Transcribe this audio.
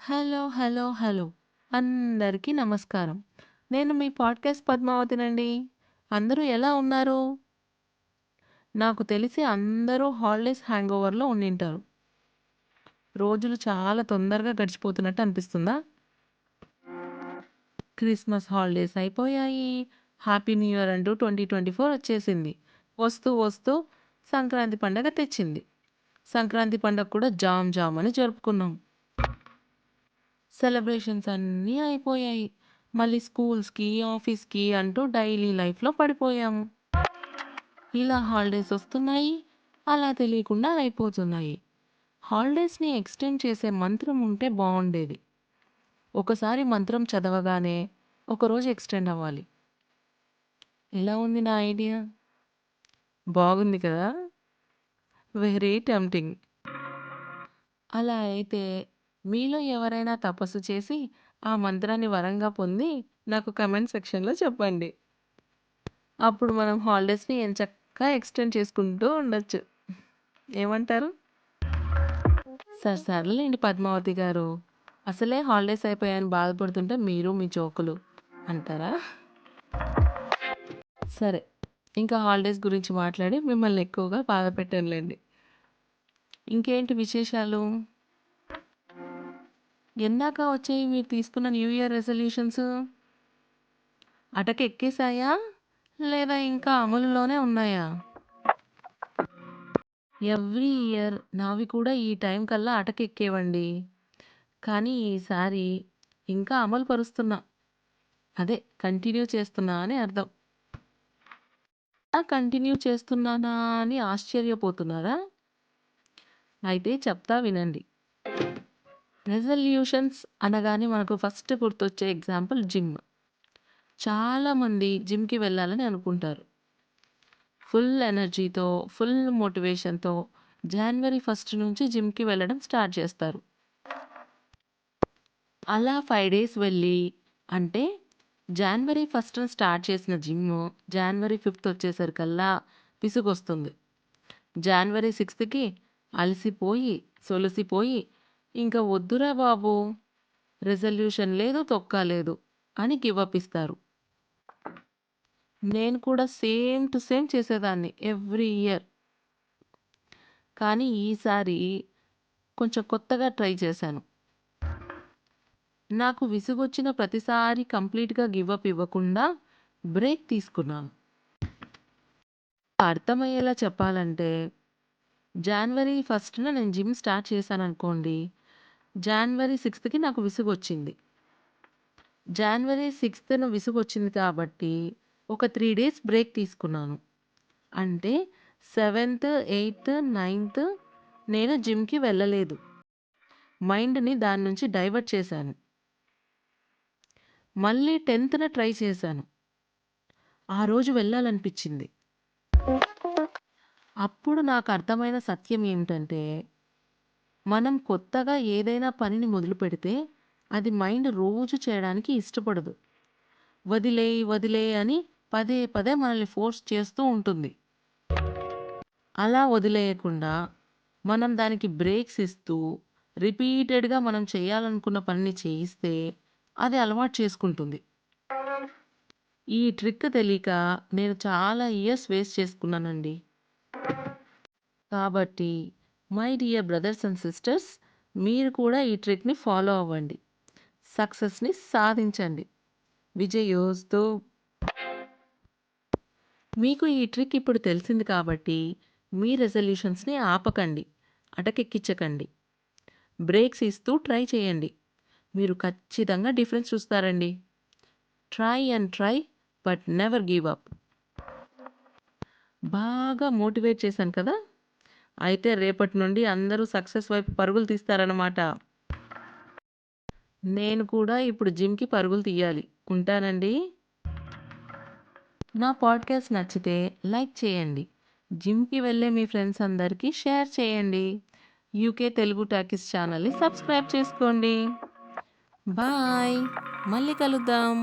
Hello, hello, hello! అందరికీ నమస్కారం. నేను మీ పాడ్‌కాస్ట్ పద్మావతినండి. అందరూ ఎలా ఉన్నారు? నాకు తెలిసి అందరూ హాలిడేస్ హ్యాంగోవర్‌లో ఉండింటారు. రోజులు చాలా తొందరగా గడిచిపోతున్నట్టు అనిపిస్తుందా? క్రిస్మస్ హాలిడేస్ అయిపోయాయి. హ్యాపీ న్యూ ఇయర్ అంటూ 2024 వచ్చేసింది. వస్తూ వస్తూ సంక్రాంతి పండగ తెచ్చింది. సంక్రాంతి పండగ కూడా జామ్ జామ్ అని జరుపుకున్నాం. సెలబ్రేషన్స్ అన్నీ అయిపోయాయి. మళ్ళీ స్కూల్స్‌కి, ఆఫీస్‌కి అంటూ డైలీ లైఫ్‌లో పడిపోయాము. ఇలా హాలిడేస్ వస్తున్నాయి. అలా తెలియకుండా అయిపోతున్నాయి. హాలిడేస్‌ని ఎక్స్‌టెండ్ చేసే మంత్రం ఉంటే బావుండేది. ఒకసారి మంత్రం చదవగానే ఒకరోజు ఎక్స్‌టెండ్ అవ్వాలి. ఎలా ఉంది నా ఐడియా? బాగుంది కదా! Very tempting. అలా అయితే మీలో ఎవరైనా తపస్సు చేసి ఆ మంత్రాన్ని వరంగా పొంది నాకు కామెంట్ సెక్షన్‌లో చెప్పండి. అప్పుడు మనం హాలిడేస్‌ని ఎంచక్కా ఎక్స్‌టెండ్ చేసుకుంటూ ఉండొచ్చు. ఏమంటారు? సర్లేండి పద్మావతి గారు. అసలే హాలిడేస్ అయిపోయాయని బాధపడుతుంటే మీరు మీ జోకులు అంటారా? సరే. ఇంకా హాలిడేస్ గురించి మాట్లాడి మిమ్మల్ని ఎక్కువగా బాధ పెట్టనులెండి. ఇంకేంటి విశేషాలు? ఎన్నాక వచ్చాయి మీరు తీసుకున్న న్యూ ఇయర్ రెజల్యూషన్స్? అటకెక్కేసాయా? లేదా ఇంకా అమలులోనే ఉన్నాయా? ఎవ్రీ ఇయర్ నావి కూడా ఈ టైం కల్లా అటకెక్కేవండి. కానీ ఈసారి ఇంకా అమలు పరుస్తున్నా. అదే కంటిన్యూ చేస్తున్నా అని అర్థం. కంటిన్యూ చేస్తున్నానా అని ఆశ్చర్యపోతున్నారా? అయితే చెప్తా వినండి. రెజల్యూషన్స్ అనగానే మనకు ఫస్ట్ గుర్తొచ్చే ఎగ్జాంపుల్ జిమ్. చాలామంది జిమ్‌కి వెళ్ళాలని అనుకుంటారు. ఫుల్ ఎనర్జీతో, ఫుల్ మోటివేషన్‌తో జనవరి 1 నుంచి జిమ్‌కి వెళ్ళడం స్టార్ట్ చేస్తారు. అలా 5 డేస్ వెళ్ళి అంటే జనవరి 1న స్టార్ట్ చేసిన జిమ్ము జనవరి 5 వచ్చేసరికల్లా విసుగొస్తుంది. జనవరి 6కి అలసిపోయి, సొలసిపోయి ఇంక వద్దురా బాబు! రిజల్యూషన్ లేదు, తొక్క లేదు అని గివ్ అప్ ఇస్తారు. నేను కూడా సేమ్ టు సేమ్ చేసేదాన్ని ఎవ్రీ ఇయర్. కానీ ఈసారి కొంచెం కొత్తగా ట్రై చేశాను. నాకు విసుగొచ్చిన ప్రతిసారి కంప్లీట్‌గా గివ్ అప్ ఇవ్వకుండా బ్రేక్ తీసుకున్నాను. అర్థమయ్యేలా చెప్పాలంటే జనవరి 1న నేను జిమ్ స్టార్ట్ చేశాననుకోండి. జనవరి 6కి నాకు విసుగొచ్చింది. జనవరి 6న విసుగొచ్చింది కాబట్టి ఒక 3 డేస్ బ్రేక్ తీసుకున్నాను. అంటే 7థ్, 8థ్, 9థ్ నేను జిమ్‌కి వెళ్ళలేదు. మైండ్‌ని దాని నుంచి డైవర్ట్ చేశాను. మళ్ళీ 10థ్‌న ట్రై చేశాను. ఆ రోజు వెళ్ళాలనిపిచ్చింది. అప్పుడు నాకు అర్థమైన సత్యం ఏమిటంటే, మనం కొత్తగా ఏదైనా పనిని మొదలుపెడితే అది మైండ్ రోజు చేయడానికి ఇష్టపడదు. వదిలేయ్, వదిలేయ్ అని పదే పదే మనల్ని ఫోర్స్ చేస్తూ ఉంటుంది. అలా వదిలేయకుండా మనం దానికి బ్రేక్స్ ఇస్తూ రిపీటెడ్‌గా మనం చేయాలనుకున్న పనిని చేయిస్తే అది అలవాటు చేసుకుంటుంది. ఈ ట్రిక్ తెలీక నేను చాలా ఇయర్స్ వేస్ట్ చేసుకున్నానండి. కాబట్టి my dear brothers and sisters, మీరు కూడా ఈ ట్రిక్‌ని ఫాలో అవ్వండి. సక్సెస్‌ని సాధించండి. విజయోస్తు. మీకు ఈ ట్రిక్ ఇప్పుడు తెలిసింది కాబట్టి మీ రెజల్యూషన్స్‌ని ఆపకండి. అటకెక్కించకండి. బ్రేక్స్ ఇస్తూ ట్రై చేయండి. మీరు ఖచ్చితంగా డిఫరెన్స్ చూస్తారండి. Try and try but never give up. బాగా మోటివేట్ చేశాను కదా! అయితే రేపటి నుండి అందరూ సక్సెస్ వైపు పరుగులు తీస్తారన్నమాట. నేను కూడా ఇప్పుడు జిమ్‌కి పరుగులు తీయాలి. ఉంటానండి. నా పాడ్‌కాస్ట్ నచ్చితే లైక్ చేయండి. జిమ్‌కి వెళ్ళే మీ ఫ్రెండ్స్ అందరికీ షేర్ చేయండి. యూకే తెలుగు టాకీస్ ఛానల్‌ని సబ్స్క్రైబ్ చేసుకోండి. బాయ్! మళ్ళీ కలుద్దాం.